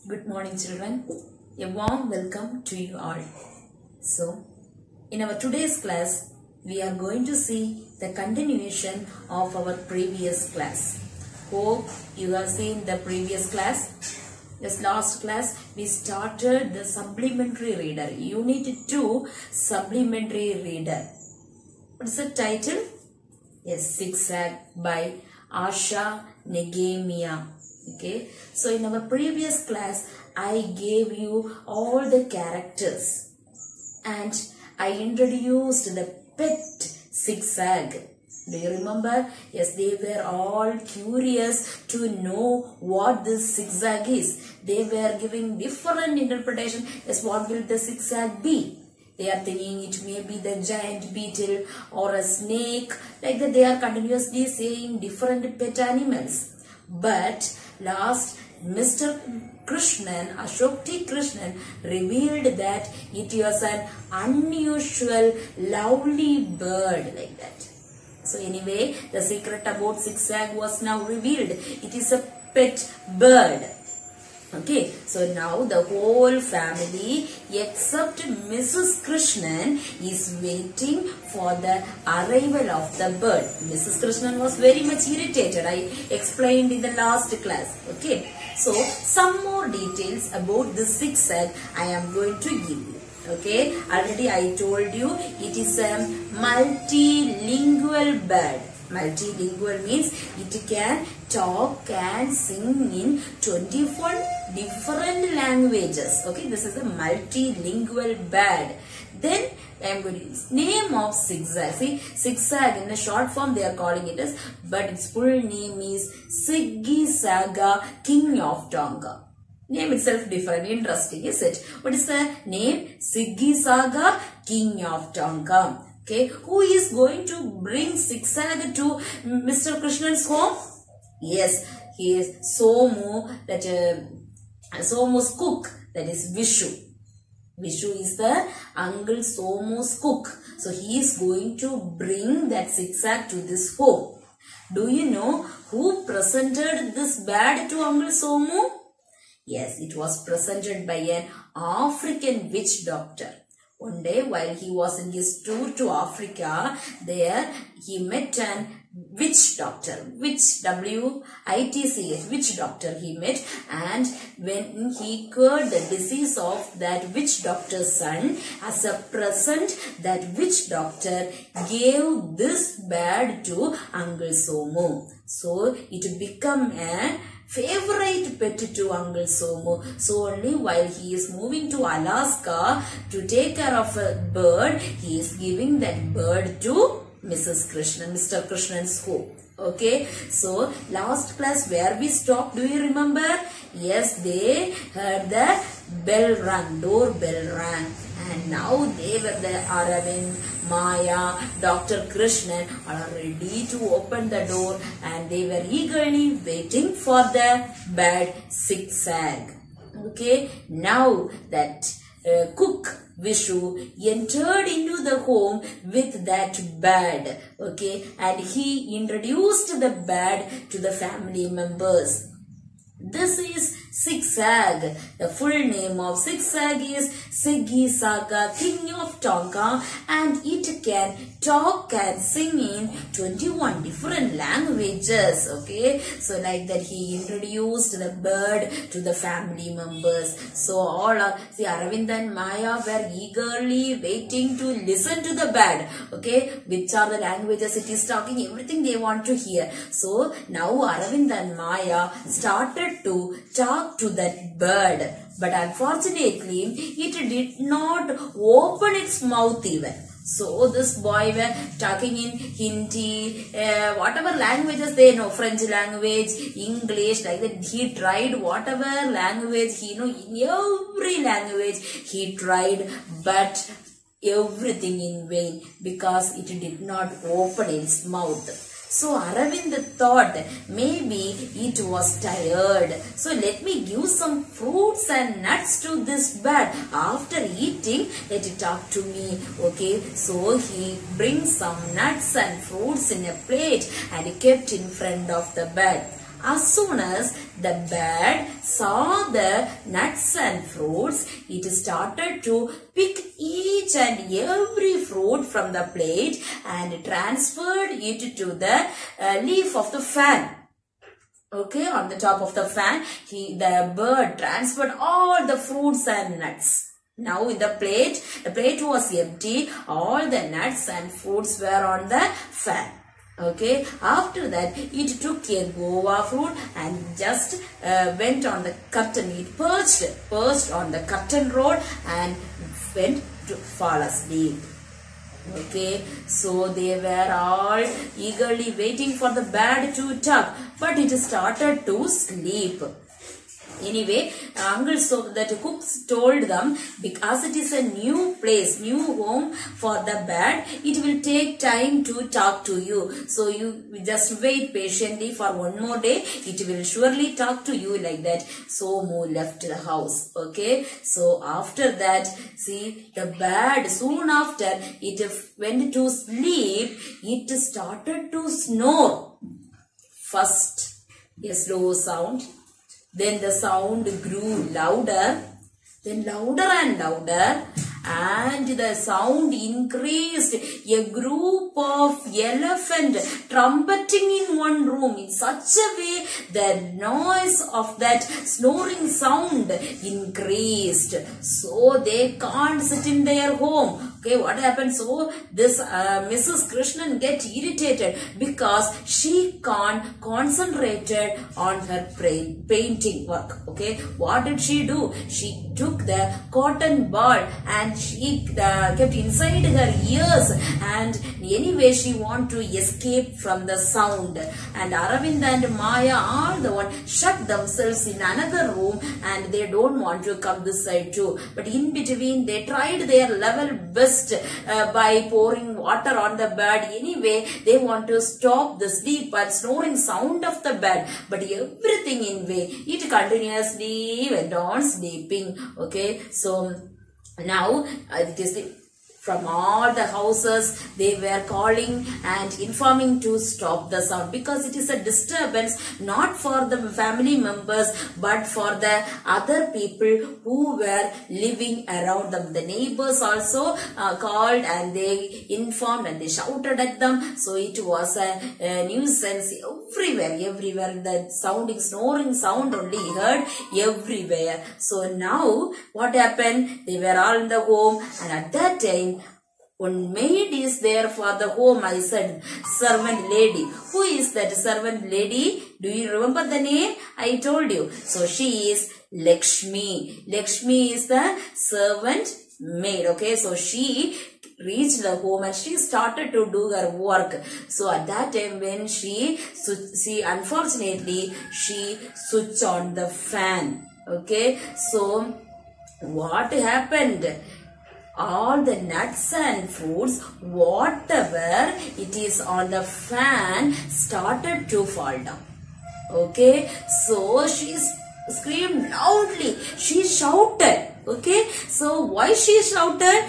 Good morning, children. A warm welcome to you all. So, in our today's class, we are going to see the continuation of our previous class. Hope you have seen the previous class. This last class, we started the supplementary reader. Unit 2, supplementary reader. What is the title? Yes, Zigzag by Asha Negemia. Okay, so in our previous class, I gave you all the characters and I introduced the pet zigzag. Do you remember? Yes, they were all curious to know what this zigzag is. They were giving different interpretation. Yes, what will the zigzag be? They are thinking it may be the giant beetle or a snake. Like that, they are continuously saying different pet animals. But last, Mr. Krishnan, Ashok T. Krishnan revealed that it was an unusual, lovely bird like that. So anyway, the secret about zigzag was now revealed. It is a pet bird. Okay, so now the whole family except Mrs. Krishnan is waiting for the arrival of the bird. Mrs. Krishnan was very much irritated. I explained in the last class. Okay, so some more details about the zigzag I am going to give you. Okay, already I told you it is a multilingual bird. Multilingual means it can talk and sing in 24 different languages. Okay, this is a multilingual bird. Then I am going to use name of zigzag. See, zigzag in the short form they are calling it as, but its full name is Ziggy-Zaga, King of Tonga. Name itself different, interesting, is it? What is the name? Ziggy-Zaga, King of Tonga. Okay, who is going to bring zigzag to Mr. Krishnan's home? Yes, he is Somu, that Somu's cook, that is Vishu. Vishu is the Uncle Somu's cook. So he is going to bring that zigzag to this home. Do you know who presented this bird to Uncle Somu? Yes, it was presented by an African witch doctor. One day while he was in his tour to Africa, there he met an witch doctor, witch, W-I-T-C-H, witch doctor he met, and when he cured the disease of that witch doctor's son, as a present, that witch doctor gave this bird to Uncle Somu. So it became a favorite pet to Uncle Somu. So only while he is moving to Alaska to take care of a bird, he is giving that bird to Mrs. Krishnan, Mr. Krishnan's home. Okay, so last class where we stopped, do you remember? Yes, they heard the bell rang, doorbell rang, and now they were the Aravind, Maya, Dr. Krishnan are ready to open the door, and they were eagerly waiting for the bird zigzag. Okay, now that cook Vishu entered into the home with that bird. Okay, and he introduced the bird to the family members. This is zigzag. The full name of zigzag is Ziggy-Zaga, King of Tonga, and it can talk and sing in 21 different languages. Okay, so like that he introduced the bird to the family members. So all are, see, Aravind and Maya were eagerly waiting to listen to the bird. Okay, which are the languages it is talking, everything they want to hear. So now Aravind and Maya started to talk to that bird, but unfortunately it did not open its mouth even. So this boy were talking in Hindi, whatever languages they know, French language, English, like that. He tried whatever language he know, in every language he tried, but everything in vain because it did not open its mouth. So Aravind thought maybe it was tired. So let me give some fruits and nuts to this bird. After eating, let it talk to me. Okay, so he brings some nuts and fruits in a plate and kept in front of the bird. As soon as the bird saw the nuts and fruits, it started to pick each and every fruit from the plate and transferred it to the leaf of the fan. Okay, on the top of the fan, the bird transferred all the fruits and nuts. Now in the plate was empty. All the nuts and fruits were on the fan. Okay, after that it took a guava fruit and just went on the curtain. It perched on the curtain rod and went to fall asleep. Okay, so they were all eagerly waiting for the bird to talk, but it started to sleep. Anyway, uncle the cooks told them, because it is a new place, new home for the bird, it will take time to talk to you. So you just wait patiently for one more day. It will surely talk to you, like that. So Moo left the house. Okay. So after that, see, the bird, soon after it went to sleep, it started to snore. First, a slow sound. Then the sound grew louder, then louder and louder, and the sound increased. A group of elephants trumpeting in one room. In such a way, the noise of that snoring sound increased. So they can't sit in their home. Okay, what happened? So this Mrs. Krishnan get irritated because she can't concentrate on her painting work. Okay, what did she do? She took the cotton ball and she kept inside her ears, and anyway she want to escape from the sound. And Aravind and Maya are the one shut themselves in another room, and they don't want to come this side too. But in between they tried their level best by pouring water on the bird. Anyway, they want to stop the sleep and snoring sound of the bird, but everything in vain. It continuously went on sleeping. Okay, so now it is from all the houses they were calling and informing to stop the sound, because it is a disturbance not for the family members but for the other people who were living around them. The neighbors also called and they informed and they shouted at them. So it was a nuisance everywhere. The snoring sound only heard everywhere. So now what happened? They were all in the home, and at that time one maid is there for the home. I said servant lady. Who is that servant lady? Do you remember the name? I told you. So she is Lakshmi. Lakshmi is the servant maid. Okay, so she reached the home and she started to do her work. So at that time when she unfortunately she switched on the fan. Okay, so what happened? All the nuts and fruits, whatever it is on the fan, started to fall down. Okay, so she screamed loudly. She shouted. Okay, so why she shouted?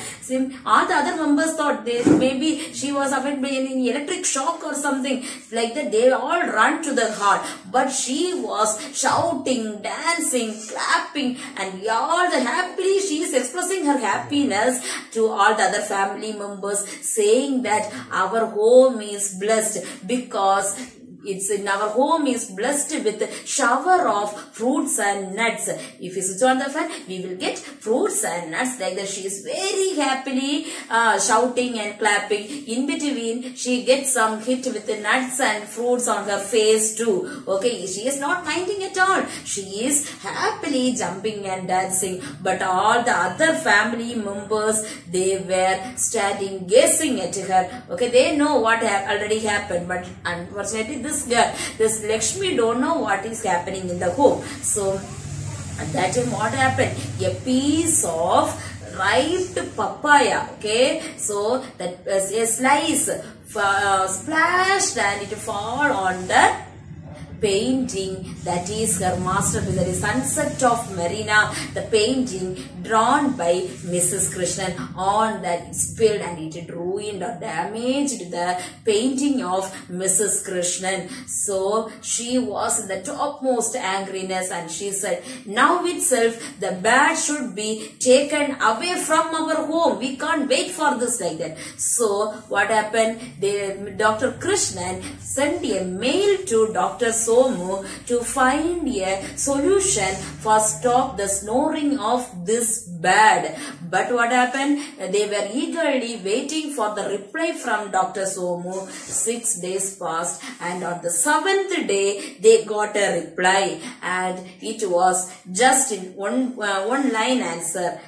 All the other members thought maybe she was affected by any electric shock or something like that. They all ran to the hall, but she was shouting, dancing, clapping, and all the happily she is expressing her happiness to all the other family members, saying that our home is blessed because it's in our home is blessed with shower of fruits and nuts. If you switch on the fan, we will get fruits and nuts. Like that, she is very happily shouting and clapping. In between, she gets some hit with the nuts and fruits on her face too. Okay, she is not minding at all. She is happily jumping and dancing. But all the other family members, they were standing gazing at her. Okay, they know what already happened, but unfortunately this Lakshmi don't know what is happening in the home. So at that time what happened? A piece of ripe papaya, okay, so that a slice splashed and it fall on the painting, that is her masterpiece, that is Sunset of Marina, the painting drawn by Mrs. Krishnan on that spilled, and it ruined or damaged the painting of Mrs. Krishnan. So she was in the topmost angriness, and she said, now itself the bad should be taken away from our home. We can't wait for this like that. So what happened? Dr. Krishnan sent a mail to Dr. Somu to find a solution for stop the snoring of this bad. But what happened? They were eagerly waiting for the reply from Dr. Somu. 6 days passed, and on the 7th day they got a reply, and it was just in one line answer,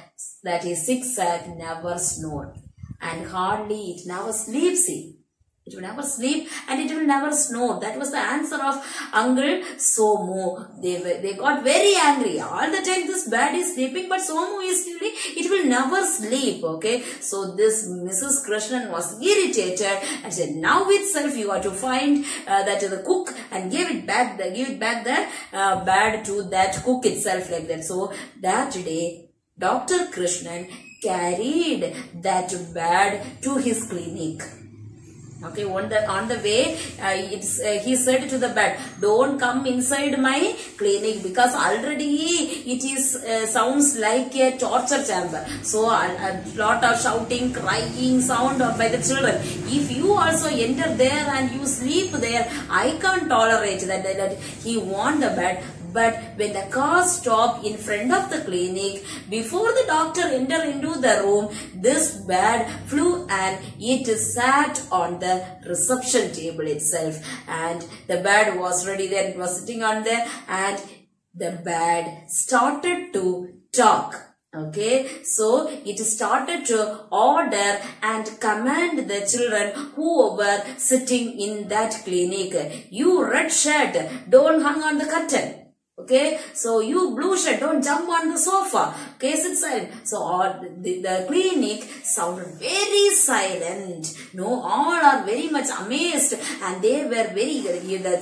that is zigzag never snore, and hardly it never sleeps. It will never sleep and it will never snore. That was the answer of Uncle Somu. They got very angry. All the time this bird is sleeping, but Somu is sleeping. It will never sleep. Okay. So this Mrs. Krishnan was irritated and said, now itself you are to find that the cook and give it back the bird to that cook itself like that. So that day Dr. Krishnan carried that bird to his clinic. Okay, on the way, he said to the bird, don't come inside my clinic because already it is sounds like a torture chamber. So a lot of shouting, crying sound by the children. If you also enter there and you sleep there, I can't tolerate that. He warned the bird. But when the car stopped in front of the clinic, before the doctor entered into the room, this bird flew and it sat on the reception table itself. And the bird was ready there. It was sitting on there, and the bird started to talk. Okay, so it started to order and command the children who were sitting in that clinic. You red shirt, don't hang on the curtain. Okay, so you blue shirt, don't jump on the sofa. Okay, sit silent. So the clinic sounded very silent. No, all are very much amazed, and they were very, the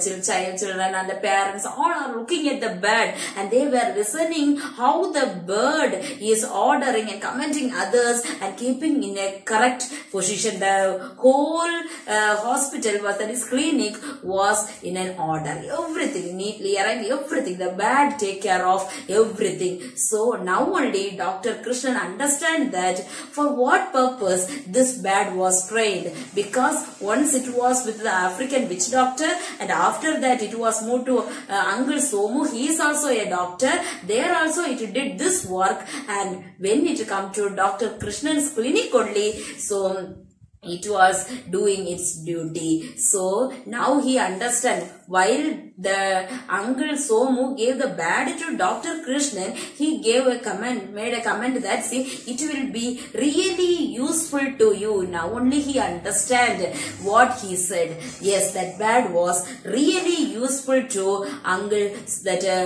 children and the parents, all are looking at the bird, and they were listening how the bird is ordering and commenting others and keeping in a correct position. The whole hospital was, that is clinic, was in an order. Everything neatly arranged, everything. The bird take care of everything. So now only Dr. Krishnan understand that for what purpose this bird was trained. Because once it was with the African witch doctor, and after that it was moved to Uncle Somu. He is also a doctor. There also it did this work, and when it come to Dr. Krishnan's clinic only, so it was doing its duty. So now he understand. While the Uncle Somu gave the bird to Dr. Krishnan, he gave a comment, made a comment that, see, it will be really useful to you. Now only he understand what he said. Yes, that bird was really useful to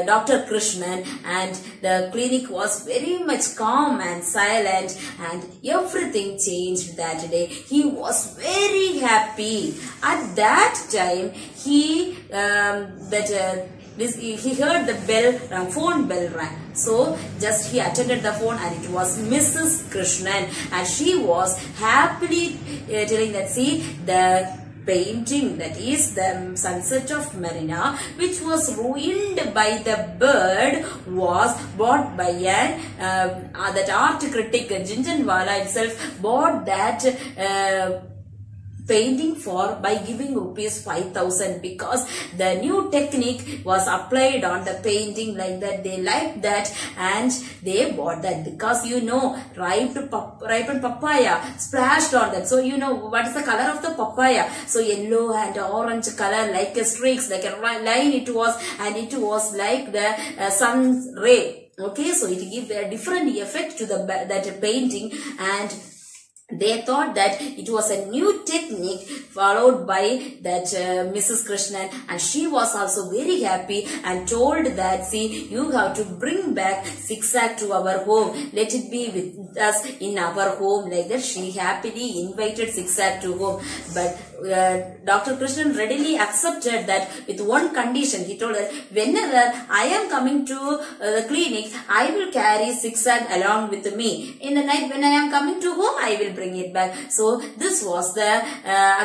Dr. Krishnan, and the clinic was very much calm and silent, and everything changed that day. He was very happy. At that time, he heard the bell, phone bell rang. So just he attended the phone, and it was Mrs. Krishnan, and she was happily telling that, see, the painting, that is the Sunset of Marina, which was ruined by the bird, was bought by that art critic Jhunjhunwala itself bought that painting by giving rupees 5,000, because the new technique was applied on the painting like that. They liked that and they bought that, because ripened papaya splashed on that. So what is the color of the papaya? So yellow and orange color, like a streaks, like a line it was, and it was like the sun ray. Okay, so it gives a different effect to that painting, and they thought that it was a new technique followed by that Mrs. Krishnan, and she was also very happy and told that, see, you have to bring back zigzag to our home. Let it be with us in our home. Like that, she happily invited zigzag to home. But Dr. Krishnan readily accepted that with one condition. He told us, whenever I am coming to the clinic, I will carry zigzag along with me. In the night when I am coming to home, I will bring it back. So this was the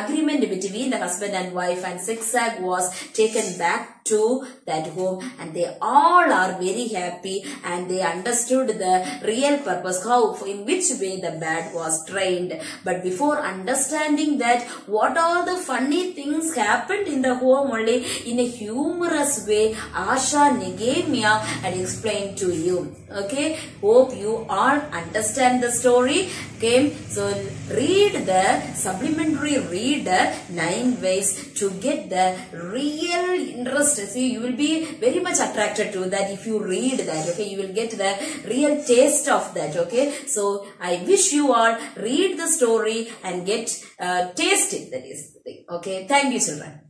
agreement between the husband and wife, and zigzag was taken back to that home, and they all are very happy, and they understood the real purpose, how, in which way the bird was trained. But before understanding that, what all the funny things happened in the home, only in a humorous way Asha Negemia had explained to you. Okay, hope you all understand the story. Okay, so read the supplementary reader 9 ways to get the real interest. See, you will be very much attracted to that if you read that. Okay, you will get the real taste of that. Okay, so I wish you all read the story and get taste it. That is the thing. Okay, thank you, children.